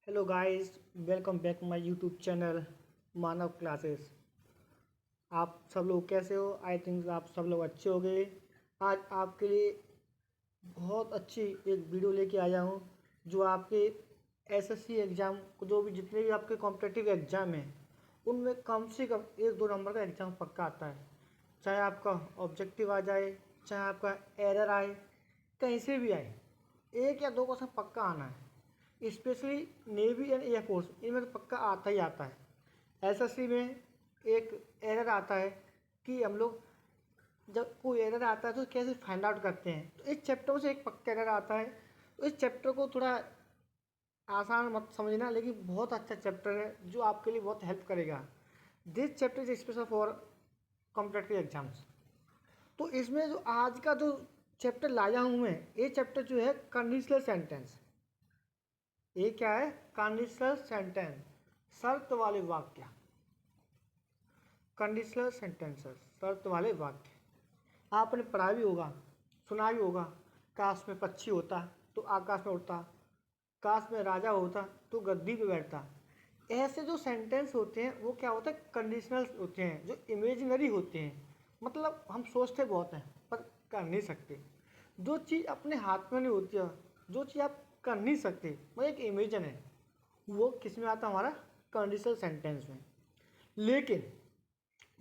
Hello guys, welcome back my YouTube channel Manav classes. आप सब लोग कैसे हो? आई थिंक आप सब लोग अच्छे हो गए। आज आपके लिए बहुत अच्छी एक वीडियो लेके आया हूँ जो आपके एसएससी एग्ज़ाम को, जो भी जितने भी आपके कॉम्पिटिटिव एग्ज़ाम हैं उनमें कम से कम 1-2 नंबर का एग्ज़ाम पक्का आता है। चाहे आपका ऑब्जेक्टिव आ जाए, चाहे आपका एरर आए, कहीं से भी आए, 1 या 2 क्वेश्चन पक्का आना है। स्पेशली नेवी एंड एयरफोर्स, इनमें तो पक्का आता ही आता है। एसएससी में एक एरर आता है कि हम लोग जब कोई एरर आता है तो कैसे फाइंड आउट करते हैं, तो इस चैप्टर से एक पक्का एरर आता है। तो इस चैप्टर को थोड़ा आसान मत समझना, लेकिन बहुत अच्छा चैप्टर है जो आपके लिए बहुत हेल्प करेगा। This chapter is special for competitive exams. तो इसमें जो आज का जो चैप्टर लाया हूँ मैं, ये चैप्टर जो है कंडीशनल सेंटेंस। ये क्या है? कंडीशनल सेंटेंस, शर्त वाले वाक्य। कंडीशनल सेंटेंसेस, शर्त वाले वाक्य। आपने पढ़ा भी होगा, सुना भी होगा, काश में पक्षी होता तो आकाश में उड़ता, काश में राजा होता तो गद्दी पे बैठता। ऐसे जो सेंटेंस होते हैं वो क्या होता है? कंडीशनल होते हैं, जो इमेजिनरी होते हैं। मतलब हम सोचते बहुत हैं पर कर नहीं सकते। जो चीज़ अपने हाथ में नहीं होती है, जो चीज़ आप कर नहीं सकते, वो एक इमेजन है। वो किस में आता है? हमारा कंडीशनल सेंटेंस में। लेकिन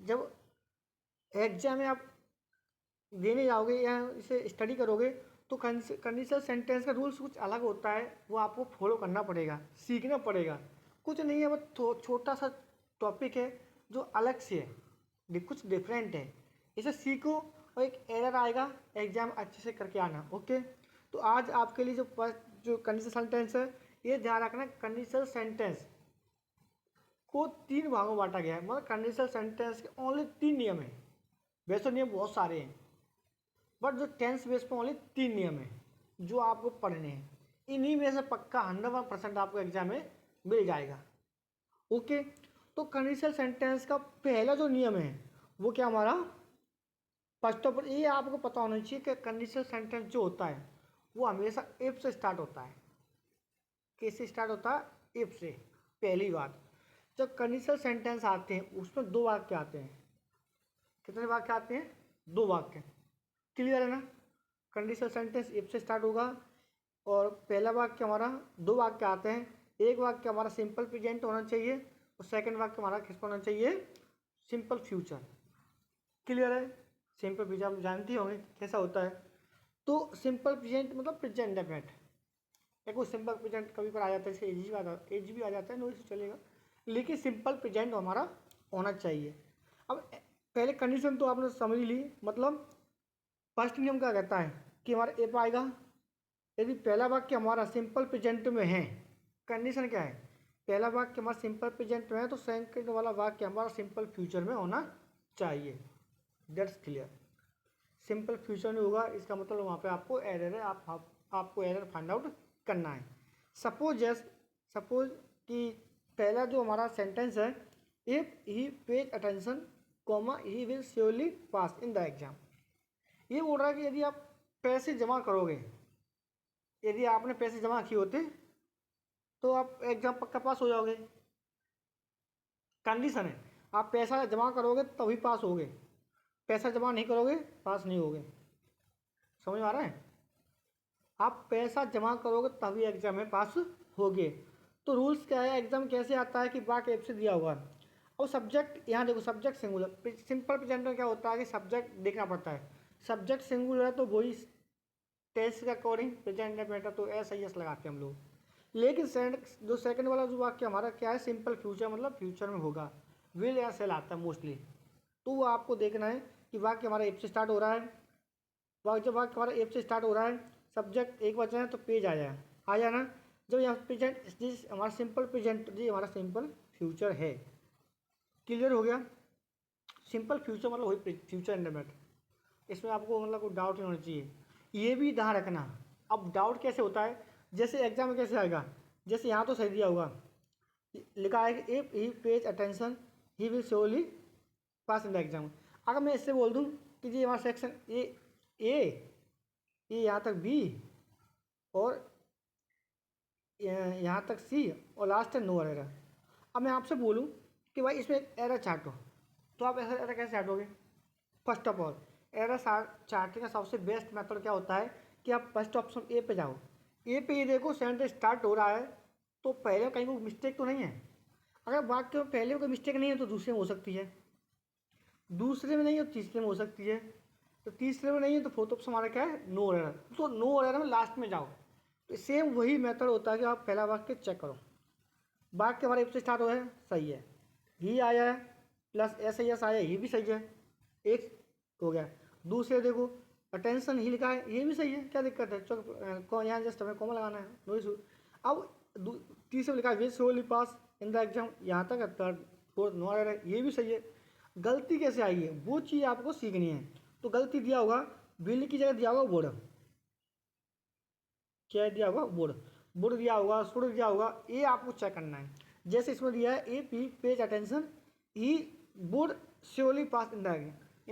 जब एग्जाम में आप देने जाओगे या इसे स्टडी करोगे तो कंडीशनल सेंटेंस का रूल्स कुछ अलग होता है, वो आपको फॉलो करना पड़ेगा, सीखना पड़ेगा। कुछ नहीं है, वो छोटा सा टॉपिक है जो अलग से है, कुछ डिफरेंट है। इसे सीखो और एक एरर आएगा, एग्जाम अच्छे से करके आना। ओके, तो आज आपके लिए जो कंडीशनल सेंटेंस है, ये ध्यान रखना, कंडीशनल सेंटेंस को 3 भागों में बांटा गया है। मतलब कंडीशनल सेंटेंस के ओनली 3 नियम हैं। वैसे नियम बहुत सारे हैं, बट जो टेंस बेस पर ओनली 3 नियम है जो आपको पढ़ने हैं। इन्हीं में से पक्का 100% आपको एग्जाम में मिल जाएगा। ओके, तो कंडीशनल सेंटेंस का पहला जो नियम है वो क्या हमारा? फर्स्ट ऑफ ऑल ये आपको पता होना चाहिए कि कंडीशनल सेंटेंस जो होता है वो हमेशा इफ से स्टार्ट होता है। किससे स्टार्ट होता है? इफ से। पहली बात, जब कंडीशनल सेंटेंस आते हैं उसमें 2 वाक्य आते हैं। कितने वाक्य आते हैं? 2 वाक्य। क्लियर है ना? कंडीशनल सेंटेंस इफ से स्टार्ट होगा और पहला वाक्य हमारा, 2 वाक्य आते हैं। एक वाक्य हमारा सिंपल प्रेजेंट होना चाहिए और सेकंड वाक्य हमारा किसका होना चाहिए? Simple future. क्लियर है? सिंपल प्रेजेंट आप जानते होंगे कैसा होता है। तो सिंपल प्रेजेंट मतलब प्रेजेंट डेफिनेट। देखो सिंपल प्रेजेंट कभी पर आ जाता है, एज भी आ जाता है, नो इशू चलेगा, लेकिन सिंपल प्रेजेंट हमारा होना चाहिए। अब पहले कंडीशन तो आपने समझ ली। मतलब फर्स्ट नियम क्या कहता है कि हमारा एप आएगा यदि पहला वाक्य हमारा सिंपल प्रेजेंट में है। कंडीशन क्या है? पहला वाक्य हमारा सिंपल प्रेजेंट में है तो सेकंड वाला वाक्य हमारा सिंपल फ्यूचर में होना चाहिए। That's clear. सिंपल फ्यूचर में होगा इसका मतलब वहाँ पे आपको एरर है, आपको एरर फाइंड आउट करना है। सपोज कि पहला जो हमारा सेंटेंस है, if he page attention comma he will surely pass in the exam. ये बोल रहा है कि यदि आप पैसे जमा करोगे, यदि आपने पैसे जमा किए होते तो आप एग्जाम पक्का पास हो जाओगे। कंडीशन है, आप पैसा जमा करोगे तभी पास होगे, पैसा जमा नहीं करोगे पास नहीं होगे। समझ में आ रहा है? आप पैसा जमा करोगे तभी एग्जाम में पास होगे। तो रूल्स क्या है, एग्जाम कैसे आता है कि बाक ऐप से दिया हुआ है। और सब्जेक्ट यहाँ देखो, सब्जेक्ट सिंगुलर। सिंपल प्रेजेंट में क्या होता है कि सब्जेक्ट देखना पड़ता है। सब्जेक्ट सिंगुलर है तो वही टेंस के अकॉर्डिंग प्रेजेंट डेफिनेट तो एस आई एस लगाते हैं हम लोग। लेकिन जो सेकंड वाला जो वाक्य हमारा क्या है? सिंपल फ्यूचर, मतलब फ्यूचर में होगा। विल या सेल आता है मोस्टली। तो वो आपको देखना है कि वाक्य हमारा एप से स्टार्ट हो रहा है। जब वाक्य हमारा एप से स्टार्ट हो रहा है, सब्जेक्ट एक वचन है तो पेज आ जाना। जब यहाँ प्रेजेंट जिस हमारा सिंपल प्रेजेंट, जी हमारा सिंपल फ्यूचर है। क्लियर हो गया? सिंपल फ्यूचर मतलब वही फ्यूचर इंडेफिनिट। इसमें आपको मतलब कोई डाउट नहीं होना चाहिए। ये भी ध्यान रखना। अब डाउट कैसे होता है, जैसे एग्जाम में कैसे आएगा, जैसे यहाँ तो सही दिया होगा, लिखा है कि if he page attention he will surely pass in the exam. अगर मैं इससे बोल दूँ कि जी हमारा सेक्शन ए, ये यहाँ तक बी और यहाँ तक सी और लास्ट है नो एरर। अब मैं आपसे बोलूँ कि भाई इसमें एक एरर चार्ट हो, तो आप ऐसा एरर कैसे चार्टोगे? First of all error charting का सबसे बेस्ट मेथड क्या होता है कि आप फर्स्ट ऑप्शन ए पे जाओ, ए पे ये देखो सेंटेंस स्टार्ट हो रहा है तो पहले कहीं कोई मिस्टेक तो नहीं है। अगर वाक्य में पहले कोई मिस्टेक नहीं है तो दूसरे में हो सकती है, दूसरे में नहीं है तो तीसरे में हो सकती है, तो तीसरे में नहीं है तो फोर्थ ऑप्शन हमारा क्या है? No error. तो नो एरर में लास्ट में जाओ। तो सेम वही मेथड होता है कि आप पहला वाक्य चेक करो, वाक्य हमारे से स्टार्ट हो है, सही है, ही आया है प्लस एस एस आया, ये भी सही है, एक हो गया। दूसरे देखो अटेंशन ही लिखा है, ये भी सही है, क्या दिक्कत है? कौन यहाँ जस्ट हमें कॉमा लगाना है, नो इशू। अब तीसरे में लिखा है विच सोली पास इन द एग्जाम, यहाँ तक थर्ड फोर्थ नो एरर है, ये भी सही है। गलती कैसे आई है वो चीज़ आपको सीखनी है। तो गलती दिया होगा बिल की जगह दिया होगा बोर्ड, क्या दिया होगा? बोर्ड, बोर्ड दिया होगा, शुड दिया होगा, ये आपको चेक करना है। जैसे इसमें दिया है A P page attention he board surely pass in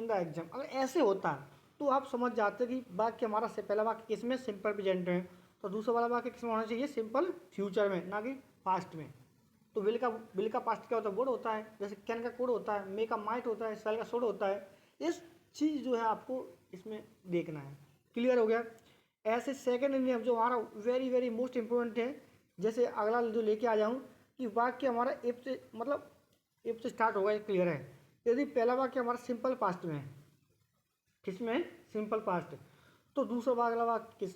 the exam, अगर ऐसे होता तो आप समझ जाते कि वाक्य हमारा से पहला वाक्य किसमें? सिंपल प्रेजेंट में, तो दूसरा वाला वाक्य किसमें होना चाहिए? सिंपल फ्यूचर में, ना कि पास्ट में। तो विल का पास्ट क्या होता है? बोर्ड होता है। जैसे कैन का कोड होता है, मे का माइट होता है, सेल का शुड होता है। इस चीज़ जो है आपको इसमें देखना है। क्लियर हो गया? ऐसे सेकेंड नियम जो हमारा वेरी वेरी मोस्ट इंपॉर्टेंट है, जैसे अगला जो लेके आ जाऊँ कि वाक्य हमारा इफ से मतलब इफ से स्टार्ट होगा, ये क्लियर है। यदि पहला वाक्य हमारा सिंपल पास्ट में है, किसमें? सिंपल पास्ट, तो दूसरा वाला वाक्य किस?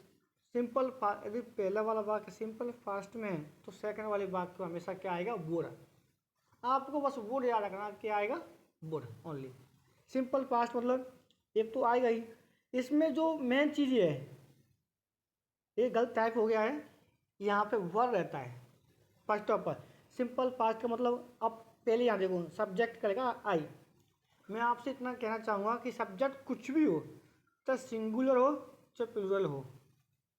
सिंपल यदि पहला वाला वाक्य सिंपल फास्ट में है तो सेकंड वाले वाक्य को हमेशा क्या आएगा? वुड। आपको बस वुड याद रखना, क्या आएगा? Would only. सिंपल पास्ट मतलब एक तो आएगा ही। इसमें जो मेन चीज़ ये है, ये गलत टाइप हो गया है, यहाँ पे वर रहता है first of all. Simple past का मतलब अब पहले यहाँ देखो सब्जेक्ट करेगा आई। मैं आपसे इतना कहना चाहूँगा कि सब्जेक्ट कुछ भी हो, चाहे सिंगुलर हो चाहे प्लूरल हो,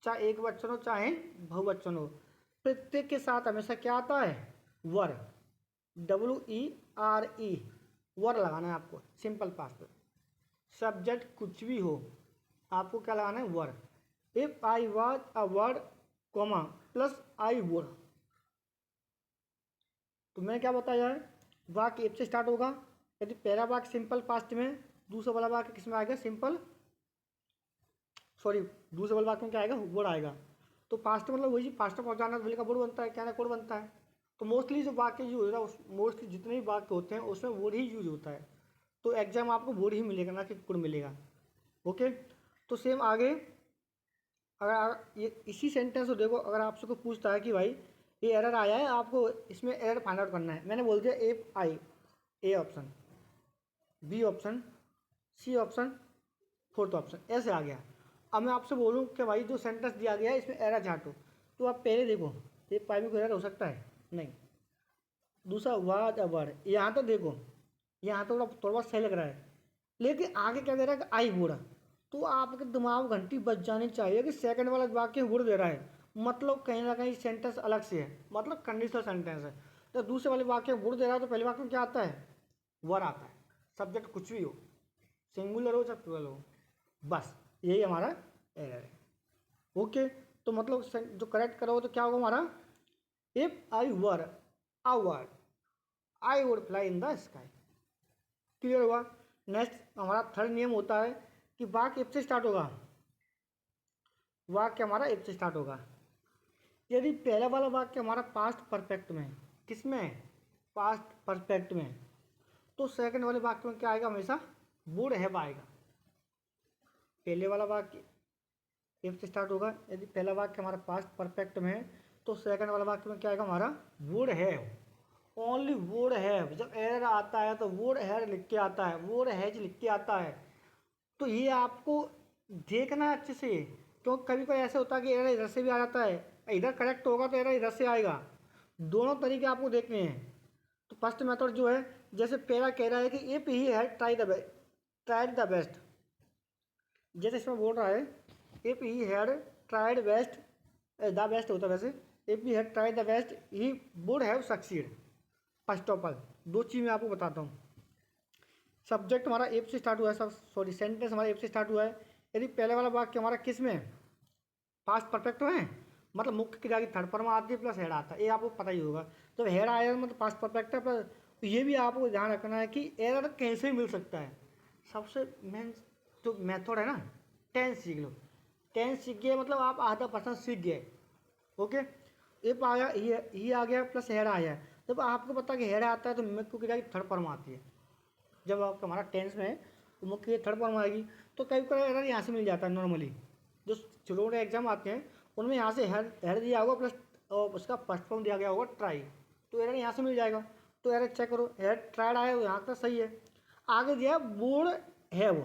चाहे एक वचन हो चाहे बहुवचन हो, प्रत्येक के साथ हमेशा क्या आता है? वर, WERE, वर लगाना है आपको सिंपल पास्ट। सब्जेक्ट कुछ भी हो आपको क्या लगाना है? Were. If I was a word comma plus I would, तो मैंने क्या बताया है? वाक्य इफ से स्टार्ट होगा, यदि पहला वाक्य सिंपल पास्ट में, दूसरा वाला वाक्य किस में आएगा? सिंपल सॉरी दूसरे वाले वाक्य में क्या आएगा? वर्ड आएगा। तो पास्ट मतलब वही पास्ट में पहुंचाना, विल का वर्ड बनता है, क्या ना कोड बनता है। तो मोस्टली जो वाक्य यूज होता है, मोस्टली जितने भी वाक्य होते हैं उसमें वर्ड ही यूज होता है। तो एग्जाम आपको वर्ड ही मिलेगा, ना कि कोड मिलेगा। ओके, तो सेम आगे अगर ये इसी सेंटेंस को देखो, अगर आपसे को पूछता है कि भाई ये एरर आया है, आपको इसमें एरर फाइंड आउट करना है। मैंने बोल दिया एफ आई, A option, B option, C option, fourth option, ऐसे आ गया। अब मैं आपसे बोलूँ कि भाई जो सेंटेंस दिया गया है इसमें एरर चार्टो, तो आप पहले देखो ये पाई में कोई एरर हो सकता है? नहीं। दूसरा वाज अ वर्ड, यहाँ तो देखो यहाँ तो थोड़ा बहुत सही लग रहा है, लेकिन आगे क्या दे रहा है कि आई वुड, तो आपके दिमाग घंटी बज जानी चाहिए कि सेकंड वाला वाक्य वुड दे रहा है, मतलब कहीं ना कहीं सेंटेंस अलग से है, मतलब कंडीशनल सेंटेंस है। तो दूसरे वाले वाक्य वुड दे रहा है तो पहले वाक्य में क्या आता है? वर आता है। सब्जेक्ट कुछ भी हो, सिंगुलर हो चाहे प्लूरल हो, बस यही हमारा एरर है। ओके, तो मतलब जो करेक्ट करोगे तो क्या होगा हमारा? If I were a word I would fly in the sky. Clear हुआ? नेक्स्ट हमारा थर्ड नियम होता है कि वाक्य इफ से स्टार्ट होगा, वाक्य हमारा इफ से स्टार्ट होगा। यदि पहला वाला वाक्य हमारा पास्ट परफेक्ट में, किसमें? पास्ट परफेक्ट में, तो सेकंड वाले वाक्य में क्या आएगा? हमेशा वुड हैव आएगा। पहले वाला वाक्य इफ से स्टार्ट होगा, यदि पहला वाक्य हमारा पास्ट परफेक्ट में है तो सेकंड वाला वाक्य में क्या आएगा? हमारा would have, only would have. जब एरर आता है तो वुड हैव लिख के आता है, वुड हैज लिख के आता है। तो ये आपको देखना है अच्छे से, क्योंकि कभी कभी ऐसा होता है कि एरर इधर से भी आ जाता है, इधर करेक्ट होगा तो एरर इधर से आएगा। दोनों तरीके आपको देखने हैं। तो फर्स्ट मेथड जो है, जैसे पहला कह रहा है कि if he had tried the best, जैसे इसमें बोल रहा है if he had tried best, the best होता है वैसे, if he had tried the best he would have succeed. First of all दो चीज़ मैं आपको बताता हूँ। सब्जेक्ट हमारा एफ से स्टार्ट हुआ है, सब सॉरी सेंटेंस हमारा एफ से स्टार्ट हुआ है। यदि पहले वाला वाक्य हमारा किस में? पास्ट परफेक्ट में है, मतलब मुख्य क्रिया की थर्ड फॉर्म आती है प्लस हेड आता है, ये आपको पता ही होगा। जब हेड आएगा मतलब पास्ट परफेक्ट है प्लस, तो ये भी आपको ध्यान रखना है कि एरर कैसे मिल सकता है। सबसे मेन जो मेथड है ना, टेंस सीख लो। टेंस सीख गए मतलब आप आधा परसेंट सीख गए। ओके, इफ आ गया, ये आ गया प्लस हेड आया। जब आपको पता कि हेड आता है तो मुख्य क्रिया की थर्ड फॉर्म आती है। जब आपका हमारा टेंस में है तो मुख्य क्रिया थर्ड फॉर्म आएगी, तो कई बार एरर यहाँ से मिल जाता है। नॉर्मली जो छोटे मोटे एग्जाम आते हैं उनमें यहाँ से हेड दिया होगा प्लस और उसका फर्स्ट फॉर्म दिया गया होगा ट्राई, तो एरर यहाँ से मिल जाएगा। तो एरर चेक करो, हेड ट्राइड आया यहाँ तक सही है। आगे दिया है बोर्ड हैव।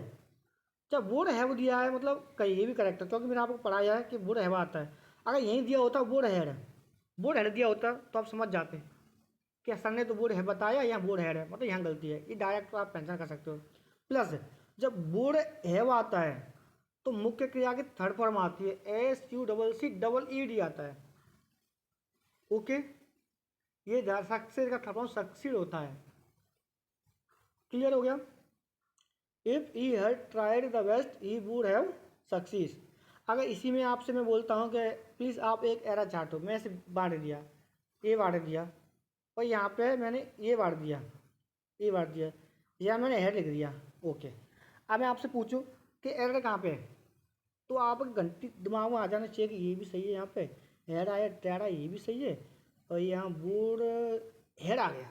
जब बोर्ड हैव दिया है मतलब कहीं ये भी करेक्ट है, क्योंकि मैंने आपको पढ़ाया है कि बोर्ड हैव आता है। अगर यहीं दिया होता बोर्ड हेड दिया होता तो आप समझ जाते कि सर ने तो बोर्ड है बताया, यहाँ बोर्ड हेड है, मतलब यहाँ गलती है। ये डायरेक्ट तो आप पेंशन कर सकते हो। प्लस जब बोर्ड हैव आता है तो मुख्य क्रिया की थर्ड फॉर्म आती है SUCCEED आता है। ओके, ये सक्सेस का थर्ड फॉर्म सक्सीड होता है। क्लियर हो गया? If he had tried the best he would have success. अगर इसी में आपसे मैं बोलता हूँ कि प्लीज़ आप एक एरर चार्ट हो, मैं इसे बांट दिया, ये बांट दिया, और यहाँ पे मैंने ये बांट दिया, ये बांट दिया, या मैंने हेड लिख दिया। ओके, अब मैं आपसे पूछूं कि एरर कहाँ पे है, तो आप घंटी दिमाग में आ जाना चाहिए कि ये भी सही है, यहाँ पे हेड आया, ट्रेड आया, ये भी सही है, और यहाँ बोर्ड हेड आ गया।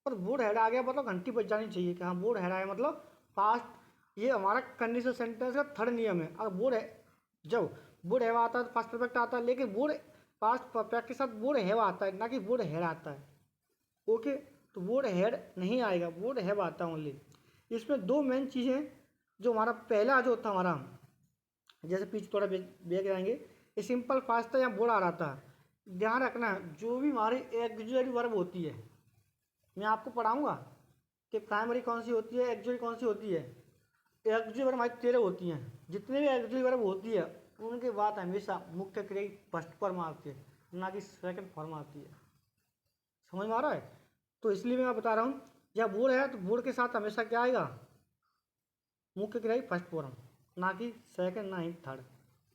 और बोर्ड हेड आ गया मतलब घंटी बज जानी चाहिए कि हाँ बोर्ड हेड आया मतलब फास्ट। ये हमारा कंडीशनल सेंटेंस का थर्ड नियम है। अगर बोर्ड है, जब बोर्ड हैव आता है तो फास्ट परफेक्ट आता है, लेकिन बोर्ड फास्ट परफेक्ट के साथ बोर्ड हैव आता है, ना कि बोर्ड हेड आता है। ओके, तो बोर्ड हेड नहीं आएगा, बोर्ड हैव आता है ओनली। इसमें दो मेन चीज़ें, जो हमारा पहला जो था हमारा, जैसे पीछे थोड़ा बैग जाएंगे, ये सिंपल फास्ट था, यहाँ बोर्ड आ रहा था। ध्यान रखना जो भी हमारी एक्सिलरी वर्ब होती है, मैं आपको पढ़ाऊंगा कि प्राइमरी कौन सी होती है, एक्सिलरी कौन सी होती है। एक्सिलरी वर्ब हमारी 13 होती हैं। जितने भी एक्सिलरी वर्ब होती है उनके बाद हमेशा मुख्य क्रिया की फर्स्ट फॉर्म आती है, ना कि सेकंड फॉर्म आती है। समझ में आ रहा है? तो इसलिए मैं बता रहा हूँ, जब बोर्ड है तो बोर्ड के साथ हमेशा क्या आएगा, मुख्य क्रिया की फर्स्ट फॉर्म, ना कि सेकंड, ना ही थर्ड।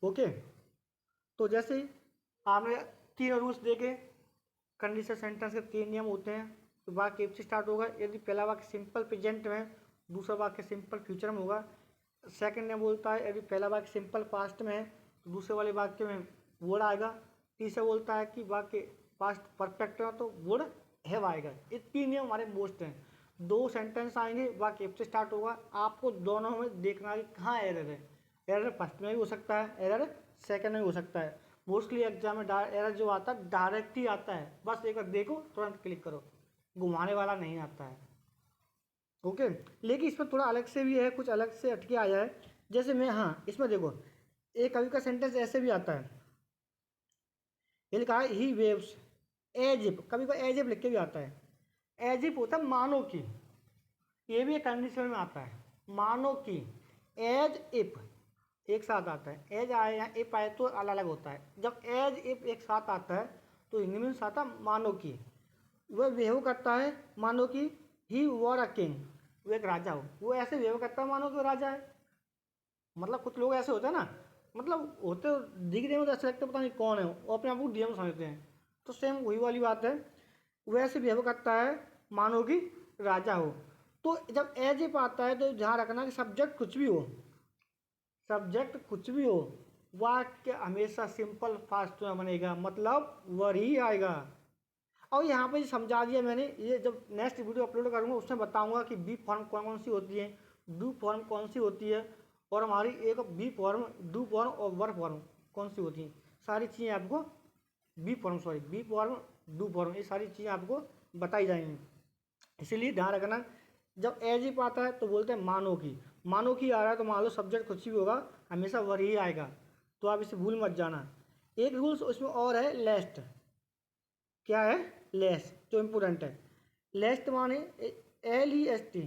ओके, तो जैसे ही आपने 3 रूल्स देखे, कंडीशनल सेंटेंस के 3 नियम होते हैं। तो वाक्य से स्टार्ट होगा, यदि पहला वाक्य सिंपल प्रेजेंट में, दूसरा वाक्य सिंपल फ्यूचर में होगा। सेकंड नियम बोलता है यदि पहला वाक्य सिंपल पास्ट में है तो दूसरे वाले वाक्य में वर्ड आएगा। तीसरा बोलता है कि वाक्य पास्ट परफेक्ट है तो वर्ड हैव आएगा। ये 3 नियम हमारे मोस्ट हैं। 2 सेंटेंस आएंगे, वाक्य से स्टार्ट होगा, आपको दोनों में देखना है कि कहाँ एरर है। एरर फर्स्ट में भी हो सकता है, एरर सेकंड में भी हो सकता है। मोस्टली एग्जाम में एरर जो आता है डायरेक्ट ही आता है, बस एक बार देखो तुरंत क्लिक करो, घुमाने वाला नहीं आता है। ओके, लेकिन इसमें थोड़ा अलग से भी है, कुछ अलग से हटके आया है। जैसे मैं, हाँ इसमें देखो, एक कभी का सेंटेंस ऐसे भी आता है, ये लिखा है ही वेव्स एज इफ, कभी को एज इफ लिख के भी आता है। एज इफ होता है मानो की, ये भी एक कंडीशन में आता है, मानो की। एज इफ एक साथ आता है, एज आए या इफ आए तो अलग अलग होता है। जब एज इफ एक साथ आता है तो हिंदी में आता है मानो की। वह बिहेव करता है मानो कि ही वॉर अ किंग, वो एक राजा हो, वो ऐसे बिहेव करता है मानो कि वो राजा है। मतलब कुछ लोग ऐसे होते हैं ना, मतलब होते दिखने में तो ऐसा लगता है पता नहीं कौन है, वो अपने आप को डीएम समझते हैं। तो सेम वही वाली बात है, वो ऐसे बिहेव करता है मानो कि राजा हो। तो जब एज इफ आता है तो ध्यान रखना कि सब्जेक्ट कुछ भी हो, सब्जेक्ट कुछ भी हो, वाक्य हमेशा सिंपल फास्ट में बनेगा, मतलब वर ही आएगा। और यहाँ पे समझा दिया मैंने, ये जब नेक्स्ट वीडियो अपलोड करूँगा उसमें बताऊँगा कि बी फॉर्म कौन कौन सी होती है, डू फॉर्म कौन सी होती है, और हमारी एक बी फॉर्म, डू फॉर्म और वर फॉर्म कौन सी होती हैं। सारी चीज़ें आपको बी फॉर्म, डू फॉर्म, ये सारी चीज़ें आपको बताई जाएंगी। इसीलिए ध्यान रखना, जब एज इफ आता है तो बोलते हैं मानो की आ रहा है तो मान लो सब्जेक्ट कुछ भी होगा हमेशा वर ही आएगा, तो आप इसे भूल मत जाना। एक रूल्स उसमें और है, लेस्ट। क्या है? लेस, जो इम्पोर्टेंट है। लेस्ट माने LEST,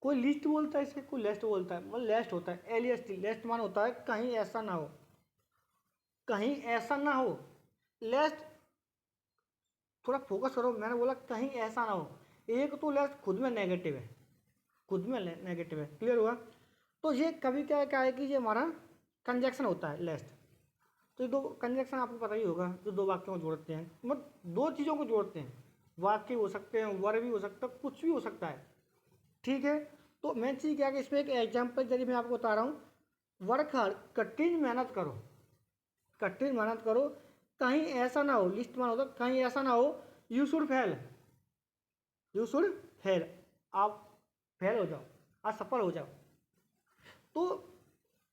कोई लिस्ट बोलता है इसे, कोई लेस्ट बोलता है, मतलब लेस्ट होता है LEST। लेस्ट माने होता है कहीं ऐसा ना हो, कहीं ऐसा ना हो। लेस्ट, थोड़ा फोकस करो, मैंने बोला कहीं ऐसा ना हो। एक तो लेस्ट खुद में नेगेटिव है, खुद में नेगेटिव है, क्लियर हुआ? तो ये कभी क्या क्या है कि ये हमारा कंजक्शन होता है लेस्ट। तो ये दो कंजक्शन आपको पता ही होगा, जो दो वाक्यों को जोड़ते हैं, मतलब दो चीज़ों को जोड़ते हैं। वाक्य हो सकते हैं, वर्ब भी हो सकता है, कुछ भी हो सकता है, ठीक है। तो मेन चीज़ क्या है कि इसमें एक एग्जाम्पल जरिए मैं आपको बता रहा हूँ, वर्क हार्ड, कठिन मेहनत करो, कठिन मेहनत करो, कहीं ऐसा ना हो, लिस्ट में होता कहीं ऐसा ना हो, you should fail, you should fail, आप फेल हो जाओ, असफल हो जाओ। तो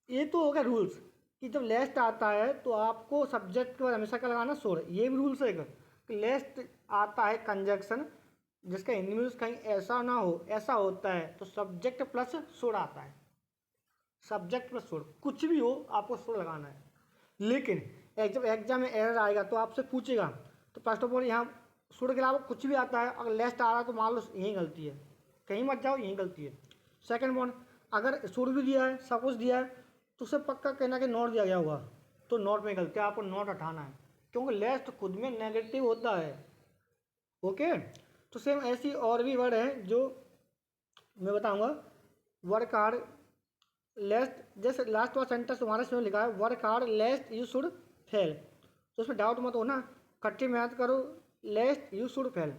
ये तो हो गया रूल्स कि जब लेस्ट आता है तो आपको सब्जेक्ट के बाद हमेशा क्या लगाना, शुड। ये भी रूल्स है कि लेस्ट आता है कंजक्शन जिसका हिंदी में कहीं ऐसा ना हो, ऐसा होता है तो सब्जेक्ट प्लस शुड आता है, सब्जेक्ट प्लस शुड, कुछ भी हो आपको शुड लगाना है। लेकिन जब एग्जाम में एरर आएगा तो आपसे पूछेगा, तो फर्स्ट ऑफ ऑल यहाँ शुड के अलावा कुछ भी आता है, अगर लेस्ट आ रहा है तो मान लो यही गलती है, कहीं मत जाओ, यही गलती है। सेकंड पॉइंट, अगर शुड भी दिया है, सब कुछ दिया है, तो उसे पक्का कहना कि नोट दिया गया होगा, तो नोट में गलती है, आपको नोट हटाना है, क्योंकि लेस्ट खुद में नेगेटिव होता है। ओके, तो सेम ऐसी और भी वर्ड हैं जो मैं बताऊंगा। वर्क हार्ड, लेस्ट, जैसे लास्ट वाला सेंटेंस तुम्हारे इसमें लिखा है, work hard लेस्ट you should fail, तो उसमें डाउट मत हो ना, कठिन मेहनत करो, लेस्ट यू शुड फेल,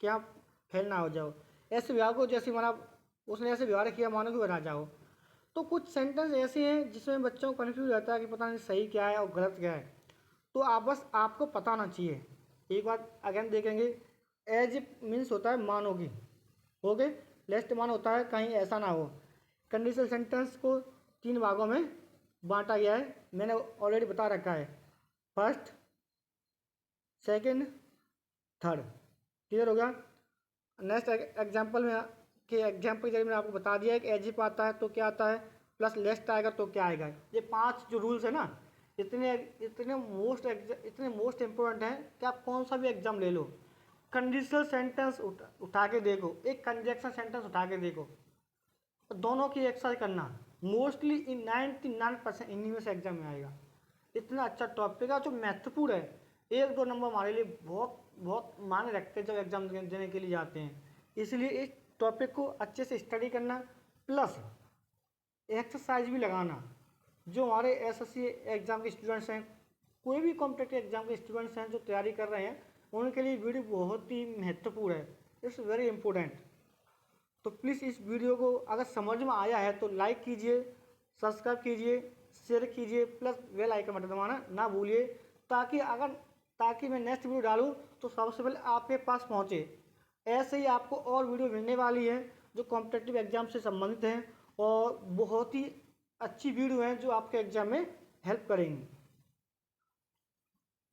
कि आप फेल ना हो जाओ। ऐसे व्यवहार को जैसे माना, उसने ऐसे व्यवहार किया मानो कि वह राजा हो। तो कुछ सेंटेंस ऐसे हैं जिसमें बच्चों को कन्फ्यूज रहता है कि पता नहीं सही क्या है और गलत क्या है, तो आप बस आपको पता होना चाहिए। एक बात अगेन देखेंगे, एज मीन्स होता है मानो कि, ओके, लेस्ट मान होता है कहीं ऐसा ना हो। कंडीशनल सेंटेंस को 3 भागों में बांटा गया है, मैंने ऑलरेडी बता रखा है, फर्स्ट, सेकंड, थर्ड, क्लियर हो गया। नेक्स्ट एग्जांपल में के एग्जांपल के जरिए मैंने आपको बता दिया है कि एजिप आता है तो क्या आता है, प्लस लेस्ट आएगा तो क्या आएगा। ये 5 जो रूल्स है ना, इतने इतने मोस्ट इम्पोर्टेंट हैं कि आप कौन सा भी एग्जाम ले लो, कंडीशनल सेंटेंस उठा के देखो, एक कंजक्शन सेंटेंस उठा के देखो, दोनों की एक्सरसाइज करना, मोस्टली इन 99% इन्हीं में से एग्जाम में आएगा। इतना अच्छा टॉपिक है जो महत्वपूर्ण है, 1-2 नंबर हमारे लिए बहुत बहुत मायने रखते हैं जब एग्जाम देने के लिए जाते हैं। इसलिए इस टॉपिक को अच्छे से स्टडी करना, प्लस एक्सरसाइज भी लगाना। जो हमारे एसएससी एग्जाम के स्टूडेंट्स हैं, कोई भी कॉम्पिटेटिव एग्जाम के स्टूडेंट्स हैं जो तैयारी कर रहे हैं, उनके लिए वीडियो बहुत ही महत्वपूर्ण है, इट्स वेरी इंपॉर्टेंट। तो प्लीज़ इस वीडियो को अगर समझ में आया है तो लाइक कीजिए, सब्सक्राइब कीजिए, शेयर कीजिए, प्लस बेल आइकन बटन दबाना ना भूलिए, ताकि मैं नेक्स्ट वीडियो डालूँ तो सबसे पहले आपके पास पहुँचे। ऐसे ही आपको और वीडियो मिलने वाली है जो कॉम्पिटेटिव एग्जाम से संबंधित हैं, और बहुत ही अच्छी वीडियो हैं जो आपके एग्जाम में हेल्प करेंगी।